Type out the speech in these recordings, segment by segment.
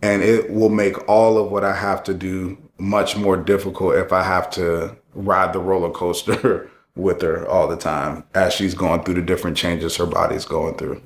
And it will make all of what I have to do much more difficult if I have to ride the roller coaster with her all the time as she's going through the different changes her body's going through.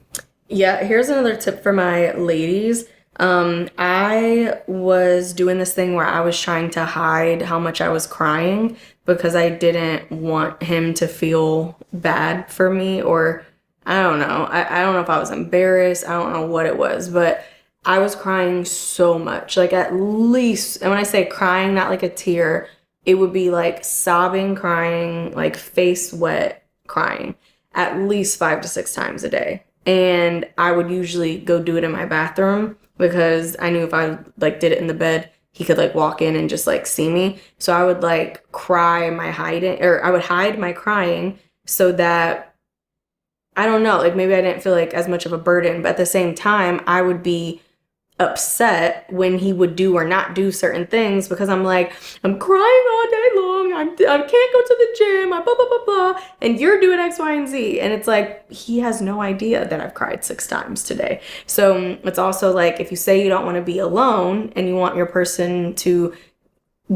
Yeah, here's another tip for my ladies. I was doing this thing where I was trying to hide how much I was crying because I didn't want him to feel bad for me, or I don't know. I don't know if I was embarrassed. I don't know what it was, but I was crying so much, like at least, and when I say crying, not like a tear, it would be like sobbing, crying, like face wet crying at least 5 to 6 times a day. And I would usually go do it in my bathroom because I knew if I like did it in the bed, he could like walk in and just like see me. So I would like cry my hiding, or I would hide my crying so that, I don't know, like maybe I didn't feel like as much of a burden, but at the same time, I would be upset when he would do or not do certain things because I'm like, I'm crying all day long. I can't go to the gym. I blah, blah, blah, blah. And you're doing X, Y, and Z. And it's like, he has no idea that I've cried 6 times today. So it's also like, if you say you don't want to be alone and you want your person to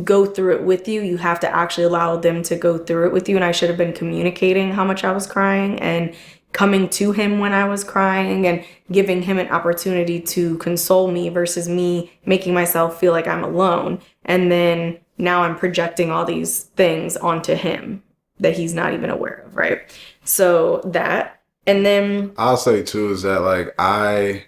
go through it with you, you have to actually allow them to go through it with you. And I should have been communicating how much I was crying and coming to him when I was crying and giving him an opportunity to console me versus me making myself feel like I'm alone. And then now I'm projecting all these things onto him that he's not even aware of, right? So that, and then I'll say too is that like I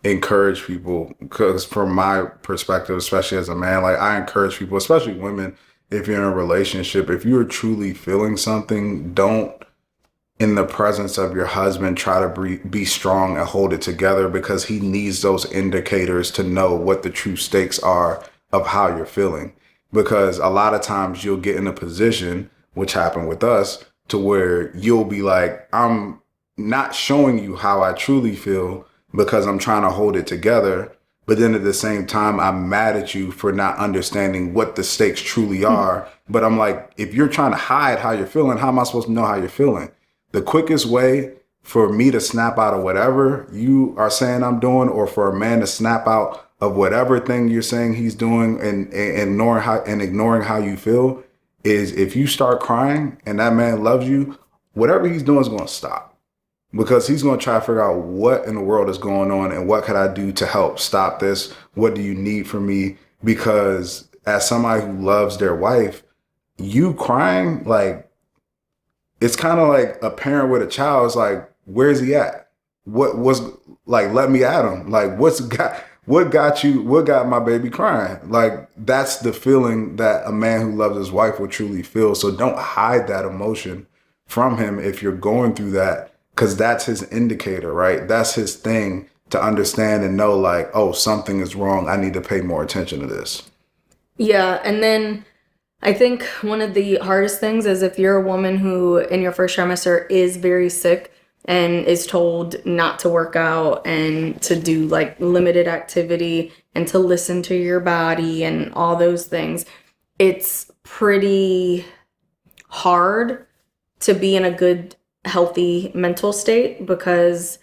encourage people, because from my perspective, especially as a man, like I encourage people, especially women, if you're in a relationship, if you're truly feeling something, don't in the presence of your husband try to be strong and hold it together, because he needs those indicators to know what the true stakes are of how you're feeling. Because a lot of times you'll get in a position, which happened with us, to where you'll be like, I'm not showing you how I truly feel because I'm trying to hold it together. But then at the same time, I'm mad at you for not understanding what the stakes truly are. But I'm like, if you're trying to hide how you're feeling, how am I supposed to know how you're feeling? The quickest way for me to snap out of whatever you are saying I'm doing, or for a man to snap out of whatever thing you're saying he's doing and ignoring how you feel, is if you start crying and that man loves you, whatever he's doing is going to stop, because he's going to try to figure out what in the world is going on and what could I do to help stop this? What do you need from me? Because as somebody who loves their wife, you crying, like, it's kind of like a parent with a child. It's like, where's he at? What was like, let me at him. Like, what got my baby crying? Like, that's the feeling that a man who loves his wife will truly feel. So don't hide that emotion from him if you're going through that, because that's his indicator, right? That's his thing to understand and know, like, oh, something is wrong. I need to pay more attention to this. Yeah, and then I think one of the hardest things is if you're a woman who in your first trimester is very sick and is told not to work out and to do like limited activity and to listen to your body and all those things, it's pretty hard to be in a good, healthy mental state, because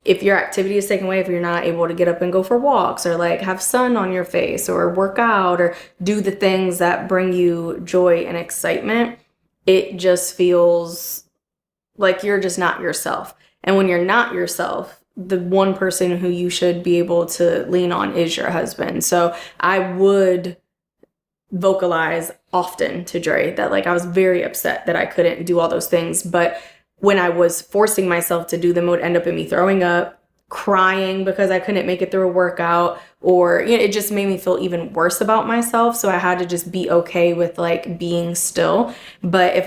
if your activity is taken away, if you're not able to get up and go for walks or like have sun on your face or work out or do the things that bring you joy and excitement, it just feels like you're just not yourself. And when you're not yourself, the one person who you should be able to lean on is your husband. So I would vocalize often to Dre that like I was very upset that I couldn't do all those things, but when I was forcing myself to do them, it would end up in me throwing up, crying because I couldn't make it through a workout, or it just made me feel even worse about myself. So I had to just be okay with like being still. But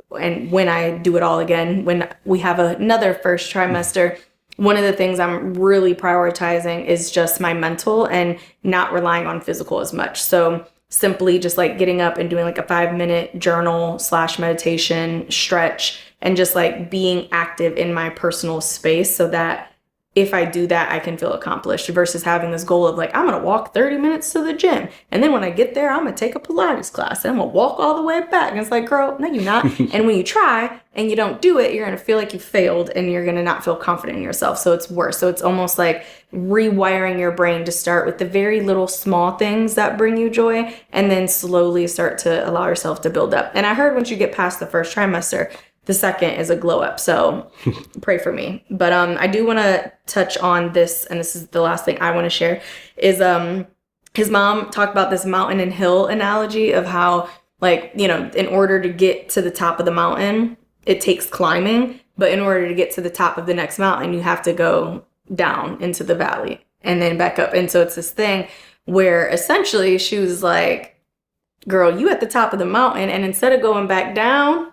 when I do it all again, when we have another first trimester, one of the things I'm really prioritizing is just my mental and not relying on physical as much. So simply just like getting up and doing like a 5-minute journal / meditation stretch, and just like being active in my personal space, so that if I do that, I can feel accomplished, versus having this goal of like, I'm going to walk 30 minutes to the gym. And then when I get there, I'm going to take a Pilates class and I'm going to walk all the way back. And it's like, girl, no, you're not. And when you try and you don't do it, you're going to feel like you failed and you're going to not feel confident in yourself. So it's worse. So it's almost like rewiring your brain to start with the very little small things that bring you joy, and then slowly start to allow yourself to build up. And I heard once you get past the first trimester, the second is a glow up. So pray for me. But I do want to touch on this, and this is the last thing I want to share, is his mom talked about this mountain and hill analogy of how, like, in order to get to the top of the mountain, it takes climbing. But in order to get to the top of the next mountain, you have to go down into the valley and then back up. And so it's this thing where essentially she was like, girl, you at the top of the mountain, and instead of going back down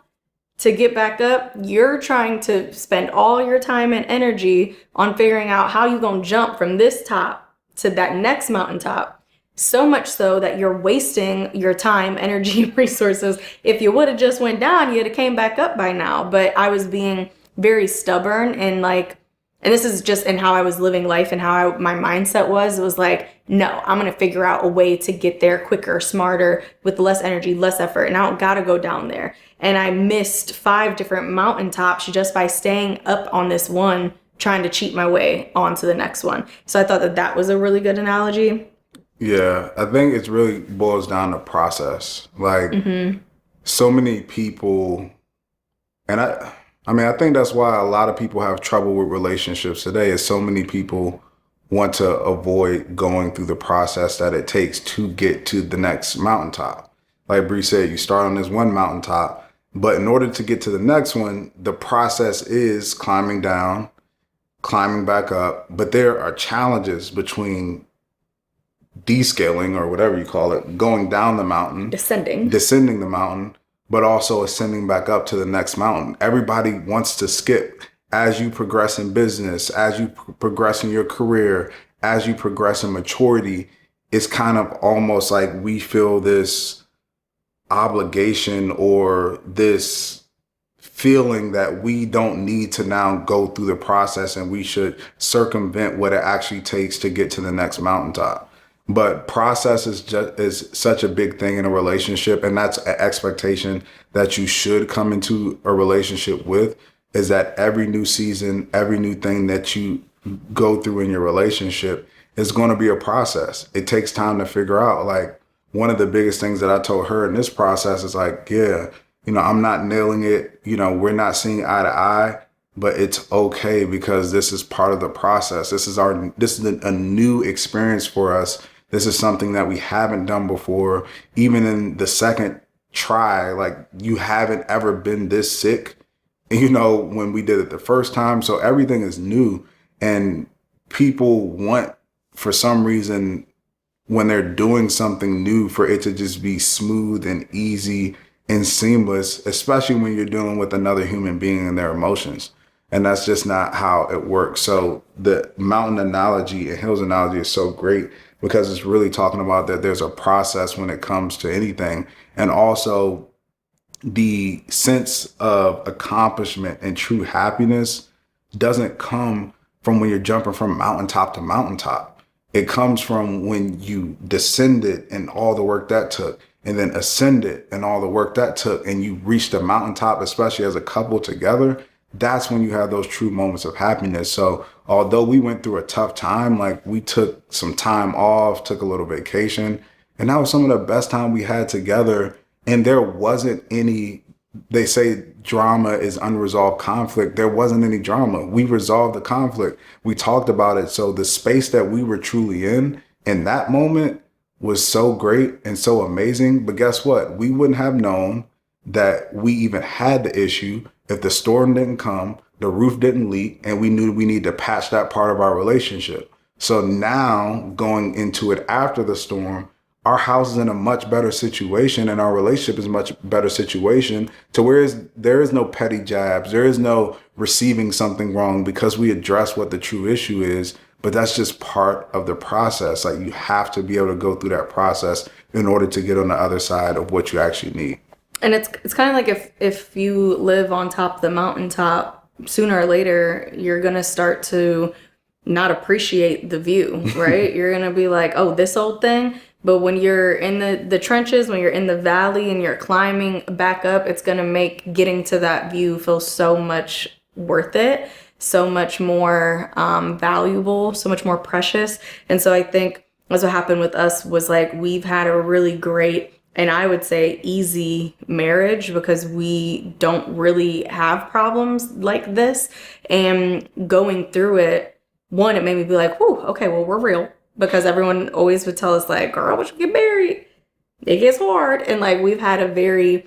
to get back up, you're trying to spend all your time and energy on figuring out how you're going to jump from this top to that next mountaintop. So much so that you're wasting your time, energy, resources. If you would have just went down, you'd have came back up by now. But I was being very stubborn, and this is just in how I was living life and how my mindset was. It was like, no, I'm going to figure out a way to get there quicker, smarter, with less energy, less effort. And I don't got to go down there. And I missed 5 different mountaintops just by staying up on this one, trying to cheat my way onto the next one. So I thought that was a really good analogy. Yeah, I think it really boils down to process. Like, so many people, and I think that's why a lot of people have trouble with relationships today, is so many people want to avoid going through the process that it takes to get to the next mountaintop. Like Bree said, you start on this one mountaintop, but in order to get to the next one, the process is climbing down, climbing back up. But there are challenges between descaling, or whatever you call it, going down the mountain, descending the mountain, but also ascending back up to the next mountain. Everybody wants to skip. As you progress in business, as you progress in your career, as you progress in maturity, it's kind of almost like we feel this obligation or this feeling that we don't need to now go through the process, and we should circumvent what it actually takes to get to the next mountaintop. But process is such a big thing in a relationship, and that's an expectation that you should come into a relationship with, is that every new season, every new thing that you go through in your relationship is going to be a process. It takes time to figure out. Like, one of the biggest things that I told her in this process is like, yeah, I'm not nailing it. We're not seeing eye to eye, but it's okay, because this is part of the process. This is a new experience for us. This is something that we haven't done before. Even in the second try, like, you haven't ever been this sick, when we did it the first time. So everything is new, and people want, for some reason, when they're doing something new, for it to just be smooth and easy and seamless, especially when you're dealing with another human being and their emotions. And that's just not how it works. So the mountain analogy and hills analogy is so great, because it's really talking about that there's a process when it comes to anything. And also, the sense of accomplishment and true happiness doesn't come from when you're jumping from mountaintop to mountaintop. It comes from when you descended and all the work that took, and then ascended and all the work that took, and you reached the mountaintop, especially as a couple together. That's when you have those true moments of happiness. So although we went through a tough time, like, we took some time off, took a little vacation, and that was some of the best time we had together. And there wasn't any, they say drama is unresolved conflict. There wasn't any drama. We resolved the conflict. We talked about it. So the space that we were truly in that moment, was so great and so amazing. But guess what? We wouldn't have known that we even had the issue if the storm didn't come, the roof didn't leak, and we knew we need to patch that part of our relationship. So now going into it after the storm, our house is in a much better situation and our relationship is a much better situation to where there is no petty jabs. There is no receiving something wrong because we address what the true issue is. But that's just part of the process. Like, you have to be able to go through that process in order to get on the other side of what you actually need. And it's kind of like if you live on top of the mountaintop, sooner or later, you're going to start to not appreciate the view, right? You're going to be like, oh, this old thing. But when you're in the trenches, when you're in the valley and you're climbing back up, it's going to make getting to that view feel so much worth it, so much more valuable, so much more precious. And so I think that's what happened with us was like we've had a really great and I would say easy marriage because we don't really have problems like this. And going through it, one, it made me be like, whew, okay, well, we're real. Because everyone always would tell us like, girl, once you get married, it gets hard. And like we've had a very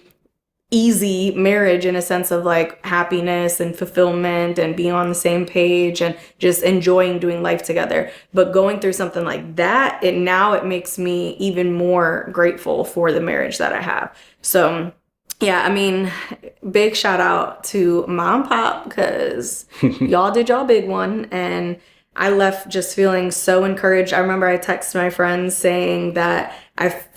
easy marriage in a sense of like happiness and fulfillment and being on the same page and just enjoying doing life together. But going through something like that, it makes me even more grateful for the marriage that I have. So yeah, I mean, big shout out to Mom and Pop because y'all did y'all big one. And I left just feeling so encouraged. I remember I texted my friends saying that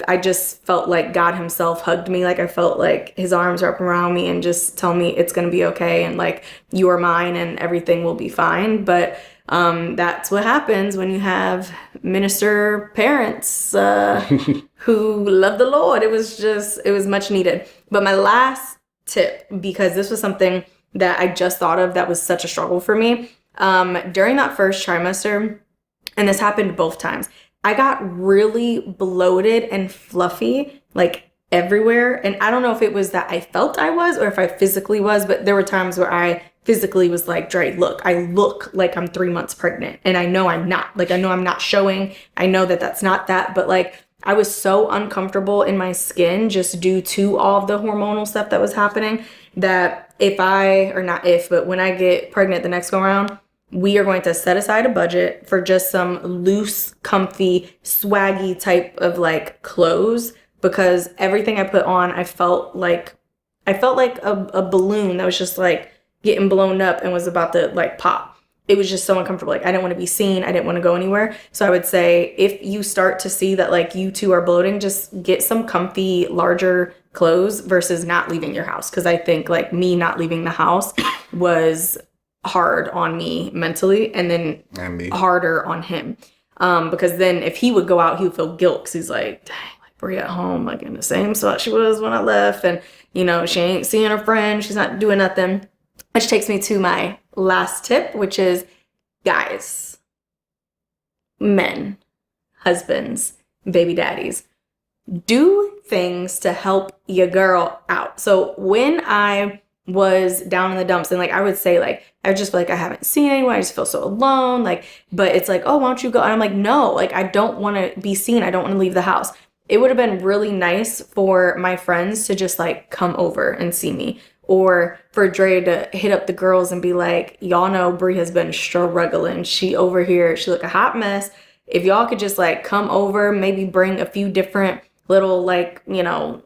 I just felt like God himself hugged me. Like I felt like his arms were up around me and just tell me it's going to be okay. And like, you are mine and everything will be fine. But that's what happens when you have minister parents who love the Lord. It was much needed. But my last tip, because this was something that I just thought of that was such a struggle for me. During that first trimester, and this happened both times, I got really bloated and fluffy, like everywhere. And I don't know if it was that I felt I was or if I physically was, but there were times where I physically was like, Dre, look, I look like I'm 3 months pregnant. And I know I'm not. Like, I know I'm not showing. I know that that's not that. But like, I was so uncomfortable in my skin just due to all of the hormonal stuff that was happening that but when I get pregnant the next go around, we are going to set aside a budget for just some loose, comfy, swaggy type of like clothes because everything I put on, I felt like a balloon that was just like getting blown up and was about to like pop. It was just so uncomfortable. Like I didn't want to be seen. I didn't want to go anywhere. So I would say if you start to see that like you two are bloating, just get some comfy, larger clothes versus not leaving your house. Because I think like me not leaving the house was hard on me mentally and then harder on him. Because then if he would go out, he would feel guilt because he's like, dang, like Brie at home, like in the same spot she was when I left. And, you know, she ain't seeing her friend. She's not doing nothing. Which takes me to my last tip, which is guys, men, husbands, baby daddies, do things to help your girl out. So when I was down in the dumps and like I would say like I just feel like I haven't seen anyone, I just feel so alone, like, but it's like, oh, why don't you go? And I'm like, no, like I don't want to be seen, I don't want to leave the house. It would have been really nice for my friends to just like come over and see me, or for Dre to hit up the girls and be like, y'all know Brie has been struggling, she over here, she look a hot mess. If y'all could just like come over, maybe bring a few different little like, you know,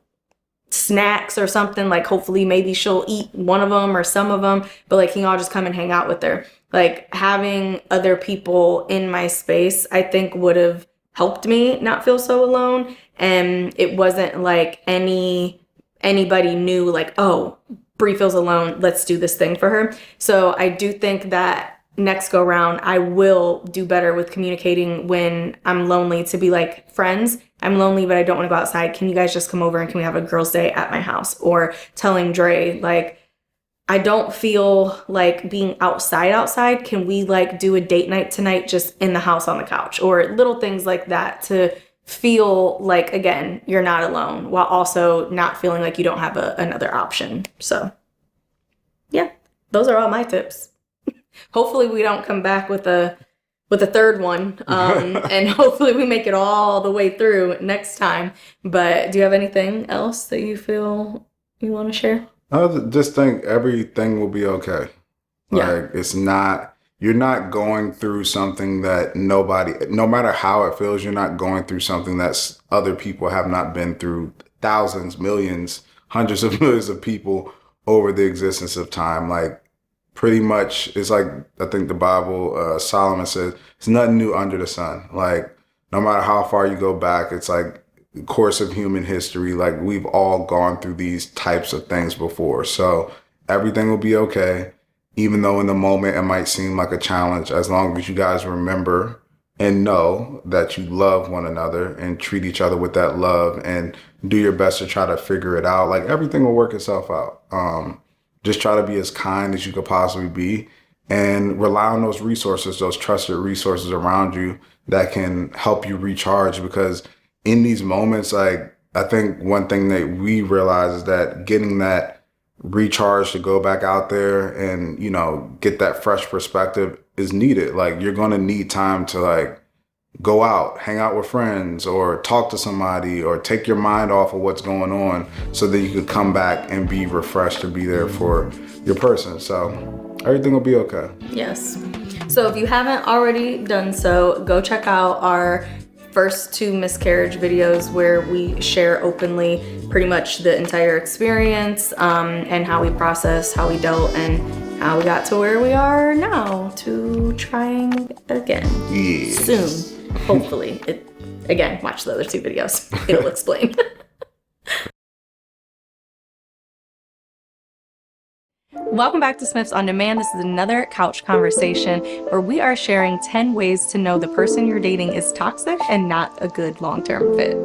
snacks or something, like hopefully maybe she'll eat one of them or some of them, but like can y'all just come and hang out with her? Like having other people in my space I think would have helped me not feel so alone. And it wasn't like anybody knew like, oh, Brie feels alone, let's do this thing for her. So I do think that next go round I will do better with communicating when I'm lonely, to be like, friends, I'm lonely but I don't want to go outside, can you guys just come over and can we have a girls' day at my house? Or telling Dre like, I don't feel like being outside, can we like do a date night tonight just in the house on the couch? Or little things like that to feel like, again, you're not alone while also not feeling like you don't have another option. So yeah, those are all my tips. Hopefully we don't come back with a third one, and hopefully we make it all the way through next time. But do you have anything else that you feel you want to share? I just think everything will be okay. Yeah. Like it's not, you're not going through something that nobody, no matter how it feels, you're not going through something that's other people have not been through, thousands, millions, hundreds of millions of people over the existence of time. Like pretty much it's like, I think the Bible, Solomon says, it's nothing new under the sun. Like no matter how far you go back, it's like the course of human history. Like we've all gone through these types of things before. So everything will be okay, even though in the moment it might seem like a challenge, as long as you guys remember and know that you love one another and treat each other with that love and do your best to try to figure it out. Like everything will work itself out. Just try to be as kind as you could possibly be and rely on those resources, those trusted resources around you that can help you recharge. Because in these moments, like I think one thing that we realize is that getting that recharge to go back out there and, you know, get that fresh perspective is needed. Like you're going to need time to like go out, hang out with friends or talk to somebody or take your mind off of what's going on so that you could come back and be refreshed to be there for your person. So everything will be okay. Yes. So if you haven't already done so, go check out our first 2 miscarriage videos where we share openly pretty much the entire experience and how we processed, how we dealt, and how we got to where we are now to trying again soon. Hopefully. Again, watch the other 2 videos. It'll explain. Welcome back to Smurfs On Demand. This is another couch conversation where we are sharing 10 ways to know the person you're dating is toxic and not a good long-term fit.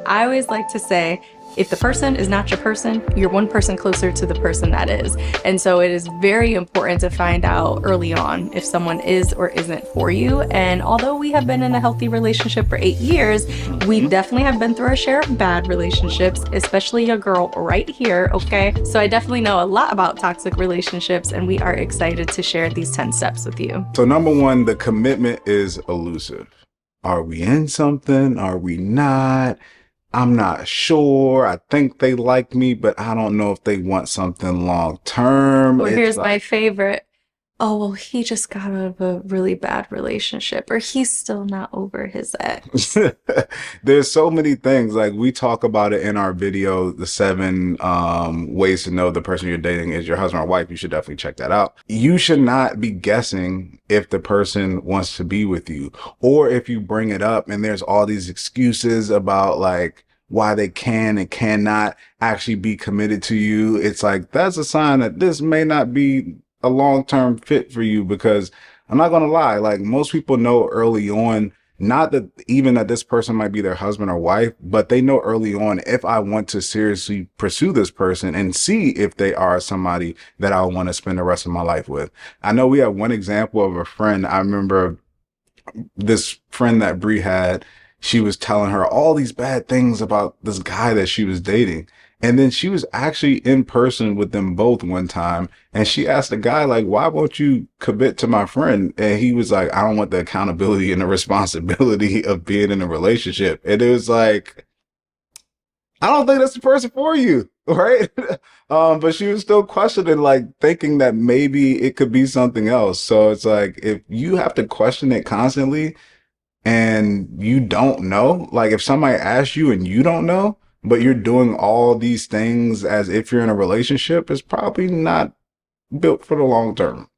I always like to say, if the person is not your person, you're one person closer to the person that is. And so it is very important to find out early on if someone is or isn't for you. And although we have been in a healthy relationship for 8 years, we definitely have been through our share of bad relationships, especially a girl right here, okay? So I definitely know a lot about toxic relationships, and we are excited to share these 10 steps with you. So number 1, the commitment is elusive. Are we in something? Are we not? I'm not sure. I think they like me, but I don't know if they want something long term. Well, here's my favorite. Oh, well, he just got out of a really bad relationship, or he's still not over his ex. There's so many things. Like we talk about it in our video, the 7 ways to know the person you're dating is your husband or wife. You should definitely check that out. You should not be guessing if the person wants to be with you, or if you bring it up and there's all these excuses about like why they can and cannot actually be committed to you. It's like, that's a sign that this may not be a long-term fit for you, because I'm not going to lie, like most people know early on, not that even that this person might be their husband or wife, but they know early on, if I want to seriously pursue this person and see if they are somebody that I want to spend the rest of my life with. I know we have one example of a friend. I remember this friend that Bree had, she was telling her all these bad things about this guy that she was dating. And then she was actually in person with them both one time. And she asked the guy, like, why won't you commit to my friend? And he was like, I don't want the accountability and the responsibility of being in a relationship. And it was like, I don't think that's the person for you. Right. But she was still questioning, like thinking that maybe it could be something else. So it's like, if you have to question it constantly and you don't know, like if somebody asks you and you don't know, but you're doing all these things as if you're in a relationship, it's probably not built for the long term.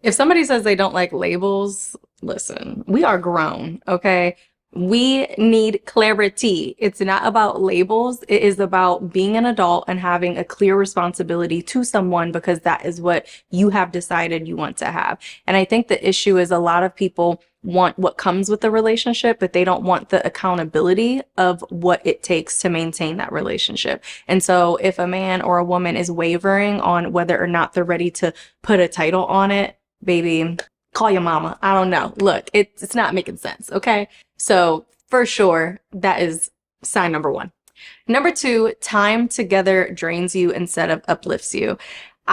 If somebody says they don't like labels, listen, we are grown, okay? We need clarity. It's not about labels. It is about being an adult and having a clear responsibility to someone, because that is what you have decided you want to have. And I think the issue is a lot of people want what comes with the relationship, but they don't want the accountability of what it takes to maintain that relationship. And so if a man or a woman is wavering on whether or not they're ready to put a title on it, baby, call your mama. I don't know. Look, it's not making sense. Okay. So for sure, that is sign number 1. Number 2, time together drains you instead of uplifts you.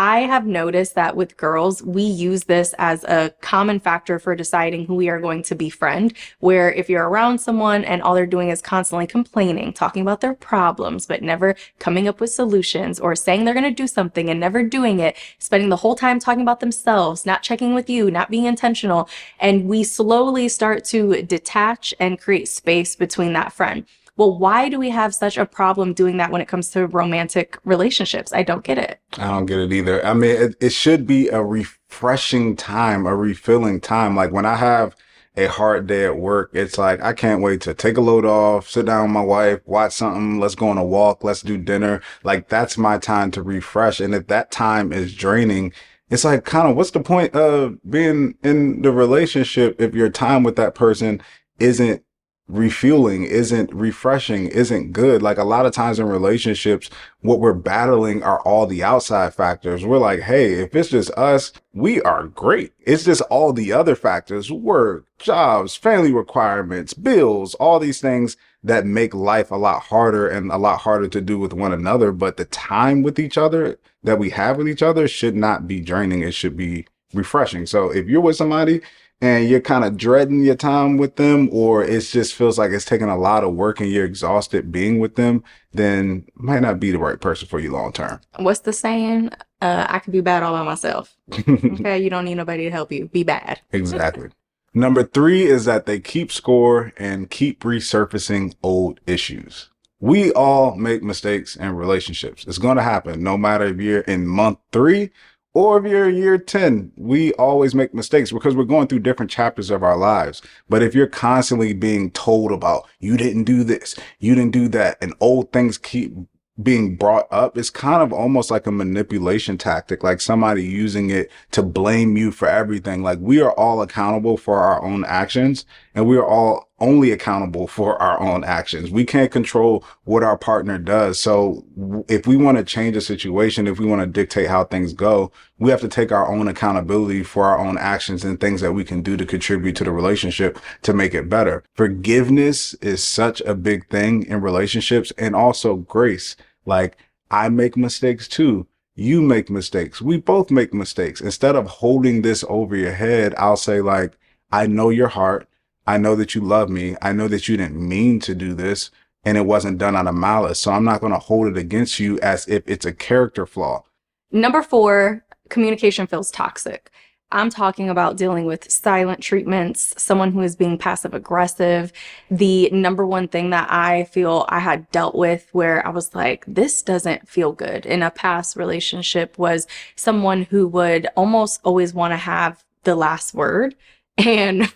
I have noticed that with girls, we use this as a common factor for deciding who we are going to befriend. Where if you're around someone and all they're doing is constantly complaining, talking about their problems, but never coming up with solutions, or saying they're going to do something and never doing it, spending the whole time talking about themselves, not checking with you, not being intentional, and we slowly start to detach and create space between that friend. Well, why do we have such a problem doing that when it comes to romantic relationships? I don't get it. I don't get it either. I mean, it should be a refreshing time, a refilling time. Like when I have a hard day at work, it's like, I can't wait to take a load off, sit down with my wife, watch something, let's go on a walk, let's do dinner. Like that's my time to refresh. And if that time is draining, it's like, kind of, what's the point of being in the relationship if your time with that person isn't refueling, isn't refreshing, isn't good? Like a lot of times in relationships, what we're battling are all the outside factors. We're like, hey, if it's just us, we are great. It's just all the other factors, work, jobs, family requirements, bills, all these things that make life a lot harder and a lot harder to do with one another. But the time with each other that we have with each other should not be draining. It should be refreshing. So if you're with somebody and you're kind of dreading your time with them, or it just feels like it's taking a lot of work and you're exhausted being with them, then it might not be the right person for you long term. What's the saying? I could be bad all by myself. Okay, you don't need nobody to help you. Be bad. Exactly. Number 3 is that they keep score and keep resurfacing old issues. We all make mistakes in relationships. It's going to happen no matter if you're in month 3 or if you're year 10. We always make mistakes because we're going through different chapters of our lives. But if you're constantly being told about, you didn't do this, you didn't do that, and old things keep being brought up, it's kind of almost like a manipulation tactic, like somebody using it to blame you for everything. Like we are all accountable for our own actions, and we are all only accountable for our own actions. We can't control what our partner does. So if we want to change a situation, if we want to dictate how things go, we have to take our own accountability for our own actions and things that we can do to contribute to the relationship to make it better. Forgiveness is such a big thing in relationships, and also grace. Like I make mistakes too. You make mistakes. We both make mistakes. Instead of holding this over your head, I'll say like, I know your heart. I know that you love me. I know that you didn't mean to do this and it wasn't done out of malice. So I'm not going to hold it against you as if it's a character flaw. Number 4, communication feels toxic. I'm talking about dealing with silent treatments, someone who is being passive aggressive. The number one thing that I feel I had dealt with where I was like, this doesn't feel good in a past relationship was someone who would almost always want to have the last word. And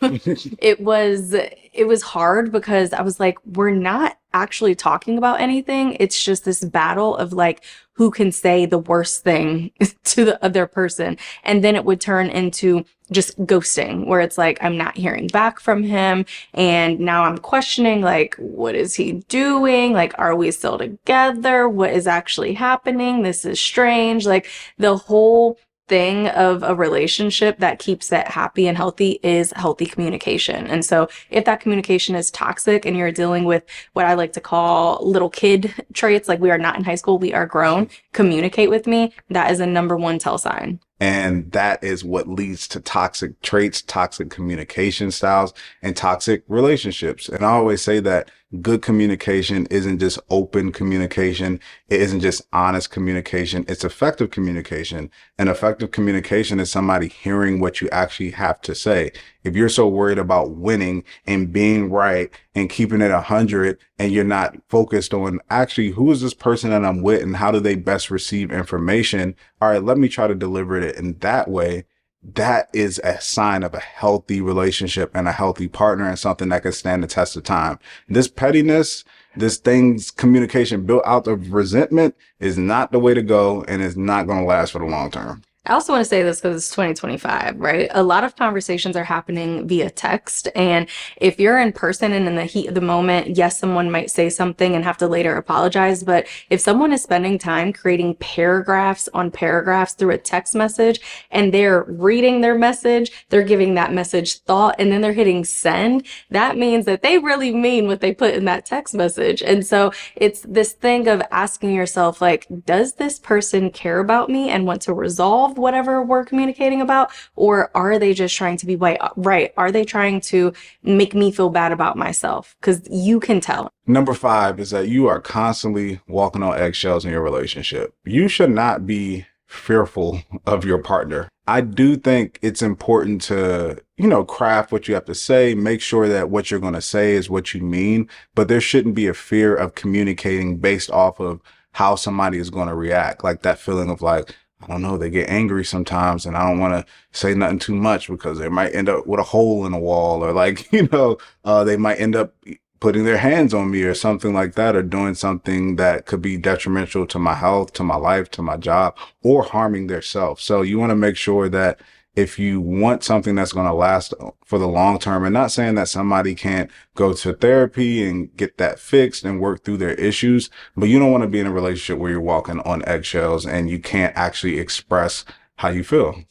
it was hard because I was like, we're not actually talking about anything. It's just this battle of like, who can say the worst thing to the other person. And then it would turn into just ghosting, where it's like, I'm not hearing back from him. And now I'm questioning, like, what is he doing? Like, are we still together? What is actually happening? This is strange. Like the whole thing of a relationship that keeps it happy and healthy is healthy communication. And so if that communication is toxic and you're dealing with what I like to call little kid traits, like we are not in high school, we are grown, communicate with me, that is a number 1 tell sign. And that is what leads to toxic traits, toxic communication styles, and toxic relationships. And I always say that good communication isn't just open communication. It isn't just honest communication. It's effective communication. And effective communication is somebody hearing what you actually have to say. If you're so worried about winning and being right and keeping it 100, and you're not focused on actually who is this person that I'm with and how do they best receive information? All right, let me try to deliver it in that way. That is a sign of a healthy relationship and a healthy partner, and something that can stand the test of time. This pettiness, this thing's communication built out of resentment is not the way to go, and is not going to last for the long term. I also want to say this because it's 2025, right? A lot of conversations are happening via text. And if you're in person and in the heat of the moment, yes, someone might say something and have to later apologize. But if someone is spending time creating paragraphs on paragraphs through a text message and they're reading their message, they're giving that message thought, and then they're hitting send, that means that they really mean what they put in that text message. And so it's this thing of asking yourself, like, does this person care about me and want to resolve whatever we're communicating about? Or are they just trying to be right? Are they trying to make me feel bad about myself? Because you can tell. Number 5 is that you are constantly walking on eggshells in your relationship. You should not be fearful of your partner. I do think it's important to, craft what you have to say, make sure that what you're going to say is what you mean, but there shouldn't be a fear of communicating based off of how somebody is going to react. Like that feeling of like, I don't know, they get angry sometimes and I don't want to say nothing too much because they might end up with a hole in the wall, or like, they might end up putting their hands on me or something like that, or doing something that could be detrimental to my health, to my life, to my job, or harming their self. So you want to make sure that if you want something that's going to last for the long term, and not saying that somebody can't go to therapy and get that fixed and work through their issues, but you don't want to be in a relationship where you're walking on eggshells and you can't actually express how you feel.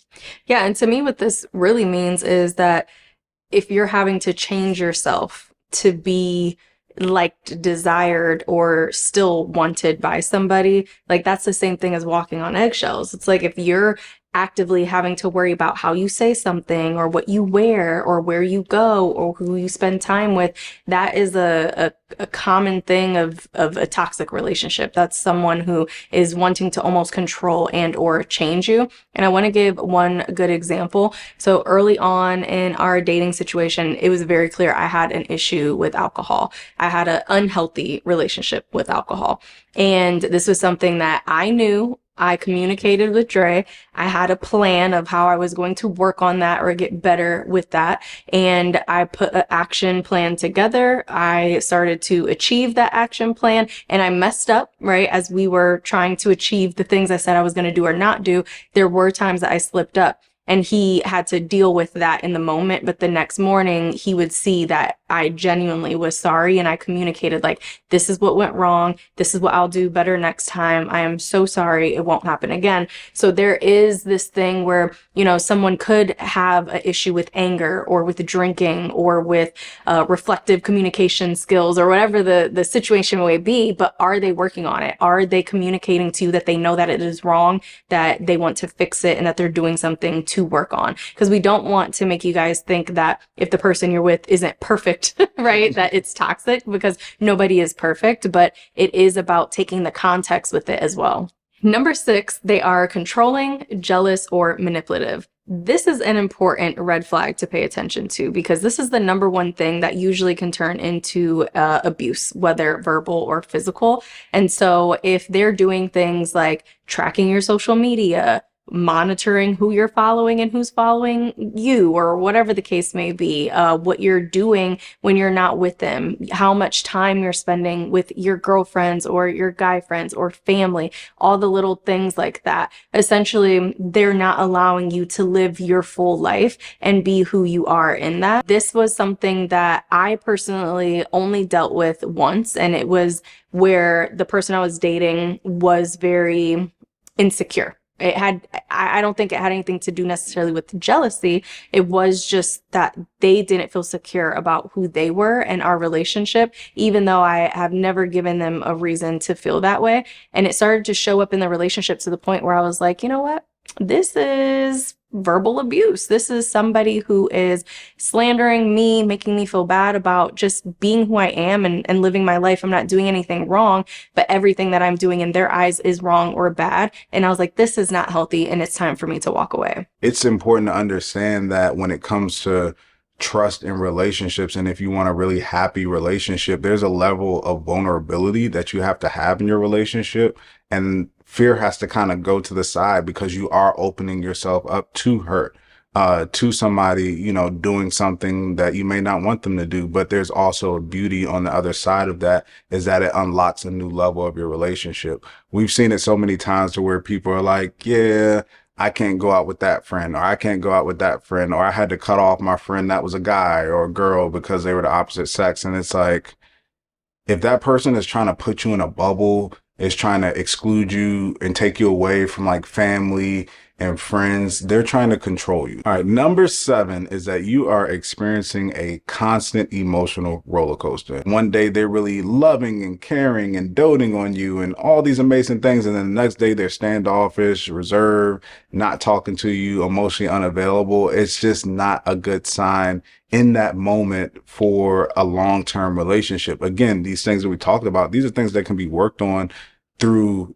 Yeah. And to me, what this really means is that if you're having to change yourself to be liked, desired, or still wanted by somebody, like that's the same thing as walking on eggshells. It's like if you're actively having to worry about how you say something or what you wear or where you go or who you spend time with, that is a common thing of a toxic relationship. That's someone who is wanting to almost control and or change you. And I want to give one good example. So early on in our dating situation, it was very clear I had an issue with alcohol. I had an unhealthy relationship with alcohol. And this was something that I knew. I communicated with Dre. I had a plan of how I was going to work on that or get better with that. And I put an action plan together. I started to achieve that action plan and I messed up, right? As we were trying to achieve the things I said I was going to do or not do, there were times that I slipped up. And he had to deal with that in the moment. But the next morning, he would see that I genuinely was sorry. And I communicated like, this is what went wrong. This is what I'll do better next time. I am so sorry. It won't happen again. So there is this thing where, someone could have an issue with anger or with drinking or with reflective communication skills or whatever the situation may be. But are they working on it? Are they communicating to you that they know that it is wrong, that they want to fix it, and that they're doing something to work on? Because we don't want to make you guys think that if the person you're with isn't perfect, right, that it's toxic, because nobody is perfect, but it is about taking the context with it as well. Number 6, they are controlling, jealous, or manipulative. This is an important red flag to pay attention to because this is the number one thing that usually can turn into abuse, whether verbal or physical. And so if they're doing things like tracking your social media, monitoring who you're following and who's following you, or whatever the case may be, what you're doing when you're not with them, how much time you're spending with your girlfriends or your guy friends or family, all the little things like that. Essentially, they're not allowing you to live your full life and be who you are in that. This was something that I personally only dealt with once, and it was where the person I was dating was very insecure. I don't think it had anything to do necessarily with jealousy. It was just that they didn't feel secure about who they were and our relationship, even though I have never given them a reason to feel that way. And it started to show up in the relationship to the point where I was like, you know what? This is verbal abuse. This is somebody who is slandering me, making me feel bad about just being who I am and living my life. I'm not doing anything wrong, but everything that I'm doing in their eyes is wrong or bad. And I was like, this is not healthy, and it's time for me to walk away. It's important to understand that when it comes to trust in relationships, and if you want a really happy relationship, there's a level of vulnerability that you have to have in your relationship, and fear has to kind of go to the side because you are opening yourself up to hurt, to somebody, doing something that you may not want them to do. But there's also a beauty on the other side of that, is that it unlocks a new level of your relationship. We've seen it so many times to where people are like, yeah, I can't go out with that friend, or I can't go out with that friend, or I had to cut off my friend that was a guy or a girl because they were the opposite sex. And it's like, if that person is trying to put you in a bubble, is trying to exclude you and take you away from like family and friends, they're trying to control you. All right, number 7 is that you are experiencing a constant emotional roller coaster. One day they're really loving and caring and doting on you and all these amazing things, and then the next day they're standoffish, reserved, not talking to you, emotionally unavailable. It's just not a good sign in that moment for a long-term relationship. Again, these things that we talked about, these are things that can be worked on through,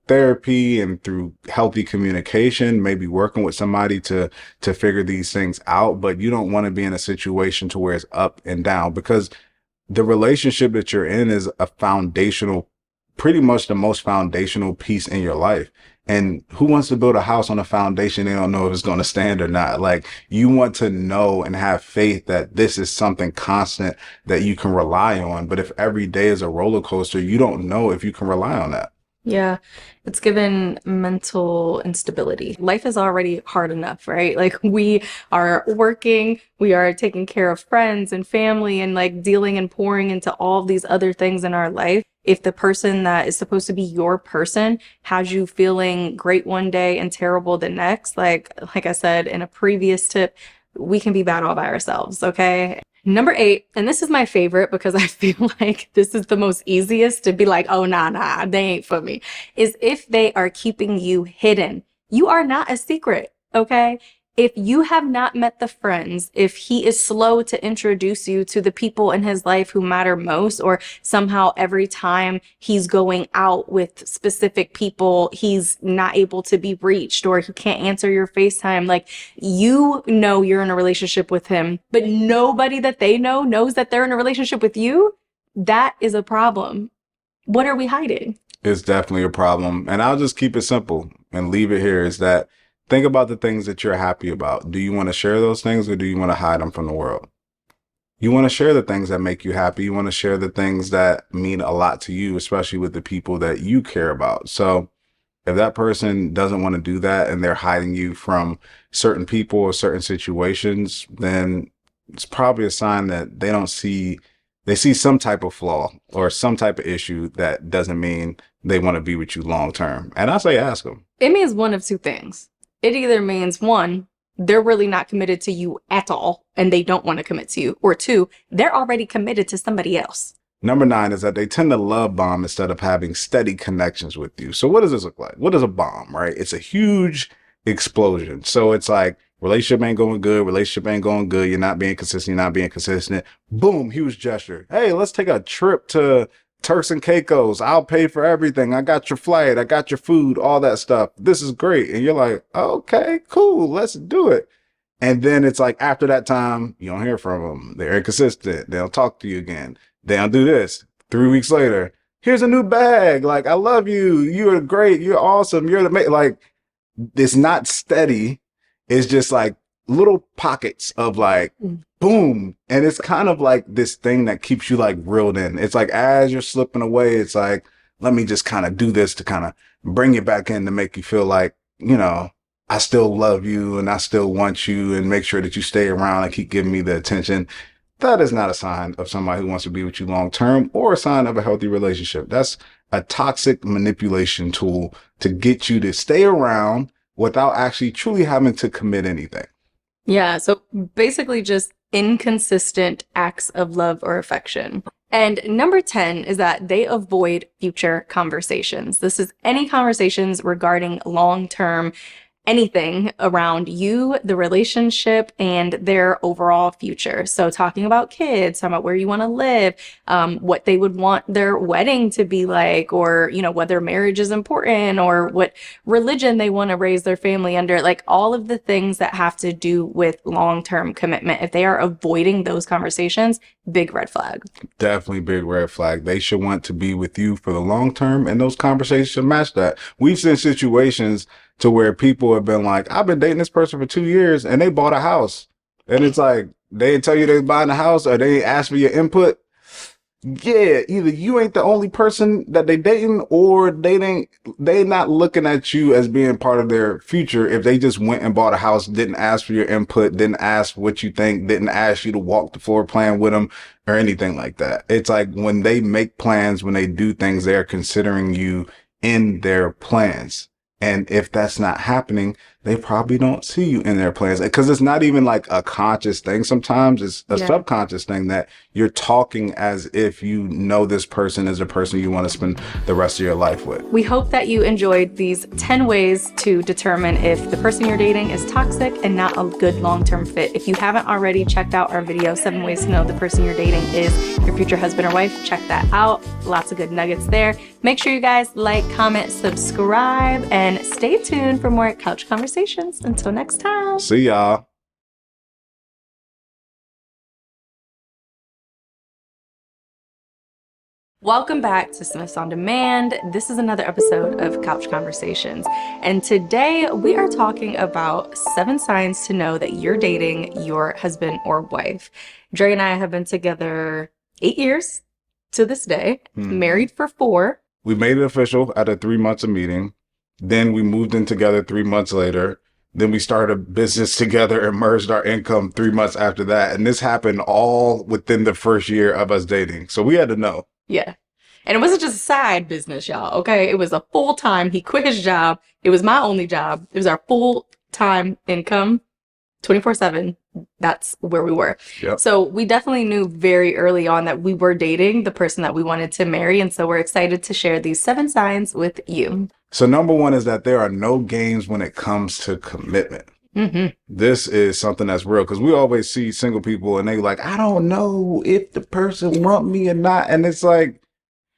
therapy and through healthy communication, maybe working with somebody to figure these things out. But you don't want to be in a situation to where it's up and down, because the relationship that you're in is a foundational, pretty much the most foundational piece in your life. And who wants to build a house on a foundation they don't know if it's going to stand or not? Like, you want to know and have faith that this is something constant that you can rely on. But if every day is a roller coaster, you don't know if you can rely on that. Yeah, it's given mental instability. Life is already hard enough, right? Like, we are working, we are taking care of friends and family and like dealing and pouring into all of these other things in our life. If the person that is supposed to be your person has you feeling great one day and terrible the next, like I said in a previous tip, we can be bad all by ourselves, okay? Number 8, and this is my favorite because I feel like this is the most easiest to be like, oh, nah, they ain't for me, is if they are keeping you hidden. You are not a secret, okay? If you have not met the friends, if he is slow to introduce you to the people in his life who matter most, or somehow every time he's going out with specific people, he's not able to be reached, or he can't answer your FaceTime, like, you know you're in a relationship with him, but nobody that they know knows that they're in a relationship with you, that is a problem. What are we hiding? It's definitely a problem. And I'll just keep it simple and leave it here, is that think about the things that you're happy about. Do you want to share those things, or do you want to hide them from the world? You want to share the things that make you happy. You want to share the things that mean a lot to you, especially with the people that you care about. So if that person doesn't want to do that and they're hiding you from certain people or certain situations, then it's probably a sign that they see some type of flaw or some type of issue that doesn't mean they want to be with you long term. And I say ask them. It means one of two things. It either means, 1, they're really not committed to you at all and they don't want to commit to you, or 2, they're already committed to somebody else. Number 9 is that they tend to love bomb instead of having steady connections with you. So what does this look like? What is a bomb, right? It's a huge explosion. So it's like, relationship ain't going good. You're not being consistent. Boom, huge gesture. Hey, let's take a trip to Turks and Caicos. I'll pay for everything. I got your flight. I got your food, all that stuff. This is great. And you're like, okay, cool. Let's do it. And then it's like, after that time, you don't hear from them. They're inconsistent. They don't talk to you again. They don't do this. 3 weeks later, here's a new bag. Like, I love you. You're great. You're awesome. You're the like, it's not steady. It's just like little pockets of like, boom. And it's kind of like this thing that keeps you like reeled in. It's like, as you're slipping away, it's like, let me just kind of do this to kind of bring you back in, to make you feel like, I still love you and I still want you, and make sure that you stay around and keep giving me the attention. That is not a sign of somebody who wants to be with you long term, or a sign of a healthy relationship. That's a toxic manipulation tool to get you to stay around without actually truly having to commit anything. Yeah, so basically just inconsistent acts of love or affection. And number 10 is that they avoid future conversations. This is any conversations regarding long-term anything around you, the relationship, and their overall future. So talking about kids, talking about where you want to live, what they would want their wedding to be like, or, whether marriage is important, or what religion they want to raise their family under, like all of the things that have to do with long-term commitment. If they are avoiding those conversations, big red flag. Definitely big red flag. They should want to be with you for the long term, and those conversations should match that. We've seen situations to where people have been like, I've been dating this person for 2 years and they bought a house. And it's like, they didn't tell you they was buying a house, or they didn't ask for your input. yeah, either you ain't the only person that they dating, or they not looking at you as being part of their future. If they just went and bought a house, didn't ask for your input, didn't ask what you think, didn't ask you to walk the floor plan with them or anything like that. It's like when they make plans, when they do things, they're considering you in their plans. And if that's not happening, they probably don't see you in their plans, because it's not even like a conscious thing. Sometimes it's a subconscious thing that you're talking as if you know this person is a person you want to spend the rest of your life with. We hope that you enjoyed these 10 ways to determine if the person you're dating is toxic and not a good long-term fit. If you haven't already checked out our video, 7 ways to know the person you're dating is your future husband or wife, check that out. Lots of good nuggets there. Make sure you guys like, comment, subscribe, and stay tuned for more couch conversations. Until next time. See y'all. Welcome back to Smiths on Demand. This is another episode of Couch Conversations. And today we are talking about 7 signs to know that you're dating your husband or wife. Dre and I have been together 8 years to this day, married for 4. We made it official after 3 months of meeting. Then we moved in together 3 months later. Then we started a business together and merged our income 3 months after that. And this happened all within the first year of us dating. So we had to know. Yeah. And it wasn't just a side business, y'all, okay? It was a full-time. He quit his job. It was my only job. It was our full-time income, 24/7. That's where we were. Yep. So we definitely knew very early on that we were dating the person that we wanted to marry. And so we're excited to share these 7 signs with you. So number 1 is that there are no games when it comes to commitment. This is something that's real, because we always see single people and they like, I don't know if the person want me or not. And it's like,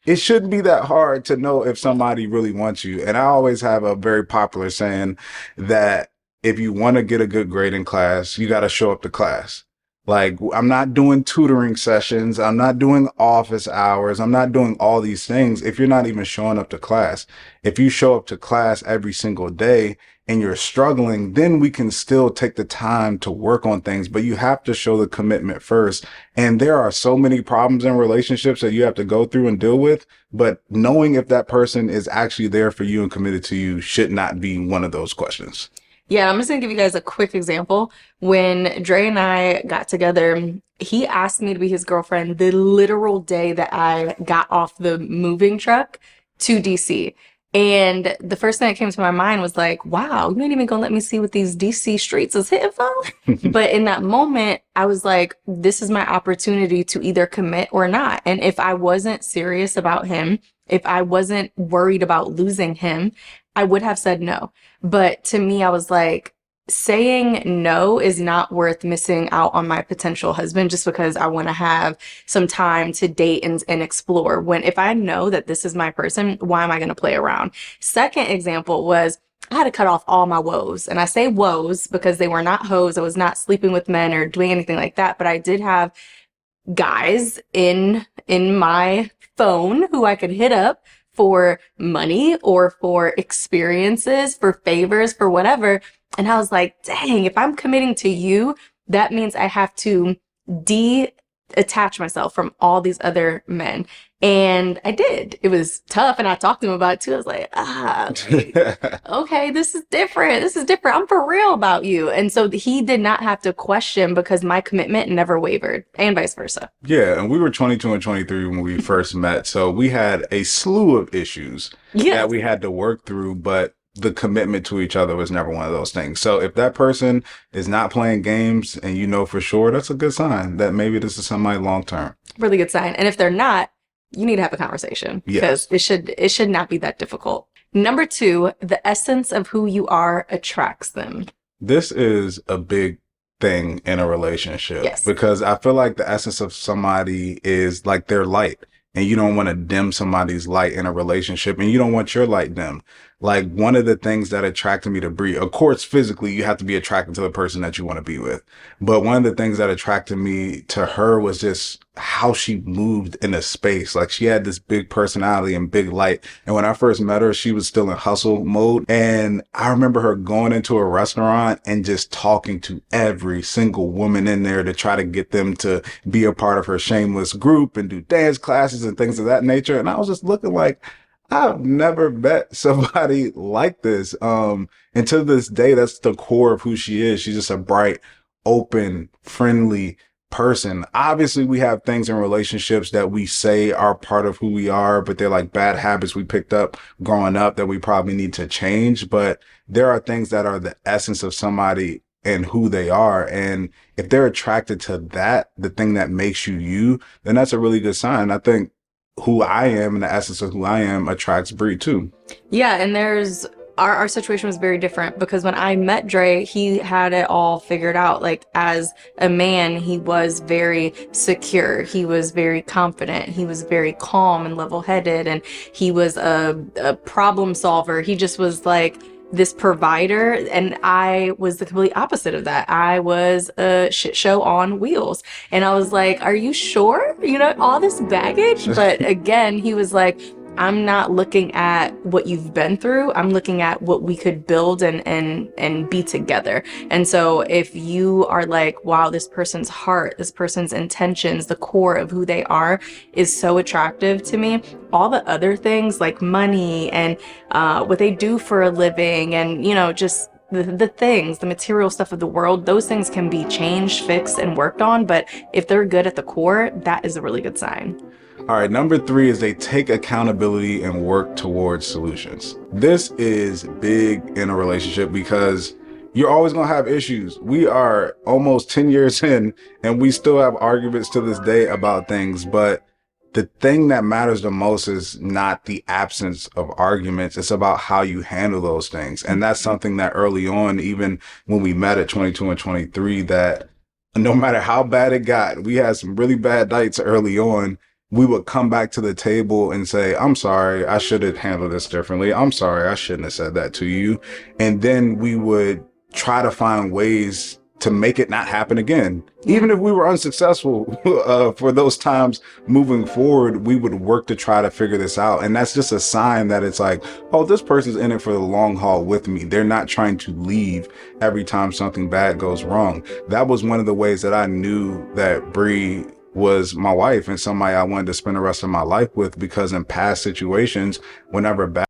it shouldn't be that hard to know if somebody really wants you. And I always have a very popular saying that if you want to get a good grade in class, you got to show up to class. Like, I'm not doing tutoring sessions. I'm not doing office hours. I'm not doing all these things if you're not even showing up to class. If you show up to class every single day and you're struggling, then we can still take the time to work on things. But you have to show the commitment first. And there are so many problems in relationships that you have to go through and deal with. But knowing if that person is actually there for you and committed to you should not be one of those questions. Yeah, I'm just gonna give you guys a quick example. When Dre and I got together, he asked me to be his girlfriend the literal day that I got off the moving truck to DC. And the first thing that came to my mind was like, wow, you ain't even gonna let me see what these DC streets is hitting for? But in that moment, I was like, this is my opportunity to either commit or not. And if I wasn't serious about him, if I wasn't worried about losing him, I would have said no. But to me, I was like, saying no is not worth missing out on my potential husband just because I want to have some time to date and explore. When if I know that this is my person, why am I going to play around? Second example was I had to cut off all my woes. And I say woes because they were not hoes. I was not sleeping with men or doing anything like that. But I did have guys in my phone who I could hit up for money or for experiences, for favors, for whatever. And I was like, dang, if I'm committing to you, that means I have to detach myself from all these other men. And I did. It was tough. And I talked to him about it too. I was like, okay, this is different. This is different. I'm for real about you. And so he did not have to question because my commitment never wavered, and vice versa. Yeah. And we were 22 and 23 when we first met. So we had a slew of issues that we had to work through, but the commitment to each other was never one of those things. So if that person is not playing games and you know for sure, that's a good sign that maybe this is somebody long term. Really good sign. And if they're not, you need to have a conversation because it should not be that difficult. Number 2, the essence of who you are attracts them. This is a big thing in a relationship because I feel like the essence of somebody is like their light, and you don't want to dim somebody's light in a relationship, and you don't want your light dimmed. like one of the things that attracted me to Brie, of course, physically, you have to be attracted to the person that you want to be with. But one of the things that attracted me to her was just how she moved in a space. Like she had this big personality and big light. And when I first met her, she was still in hustle mode. And I remember her going into a restaurant and just talking to every single woman in there to try to get them to be a part of her shameless group and do dance classes and things of that nature. And I was just looking like, I've never met somebody like this. And to this day, that's the core of who she is. She's just a bright, open, friendly person. Obviously, we have things in relationships that we say are part of who we are, but they're like bad habits we picked up growing up that we probably need to change. But there are things that are the essence of somebody and who they are. And if they're attracted to that, the thing that makes you you, then that's a really good sign. I think who I am and the essence of who I am attracts Brie too. Yeah, and there's our situation was very different because when I met Dre, he had it all figured out. Like as a man, he was very secure. He was very confident. He was very calm and level-headed, and he was a problem solver. He just was like this provider, and I was the complete opposite of that. I was a shit show on wheels, and I was like, are you sure, all this baggage? But again, he was like, I'm not looking at what you've been through. I'm looking at what we could build and be together. And so if you are like, wow, this person's heart, this person's intentions, the core of who they are is so attractive to me, all the other things like money and what they do for a living and, just the things, the material stuff of the world, those things can be changed, fixed, and worked on. But if they're good at the core, that is a really good sign. All right, number 3 is they take accountability and work towards solutions. This is big in a relationship because you're always going to have issues. We are almost 10 years in and we still have arguments to this day about things. But the thing that matters the most is not the absence of arguments. It's about how you handle those things. And that's something that early on, even when we met at 22 and 23, that no matter how bad it got, we had some really bad nights early on. We would come back to the table and say, I'm sorry, I should have handled this differently. I'm sorry, I shouldn't have said that to you. And then we would try to find ways to make it not happen again. Even if we were unsuccessful for those times moving forward, we would work to try to figure this out. And that's just a sign that it's like, oh, this person's in it for the long haul with me. They're not trying to leave every time something bad goes wrong. That was one of the ways that I knew that Brie was my wife and somebody I wanted to spend the rest of my life with, because in past situations, whenever bad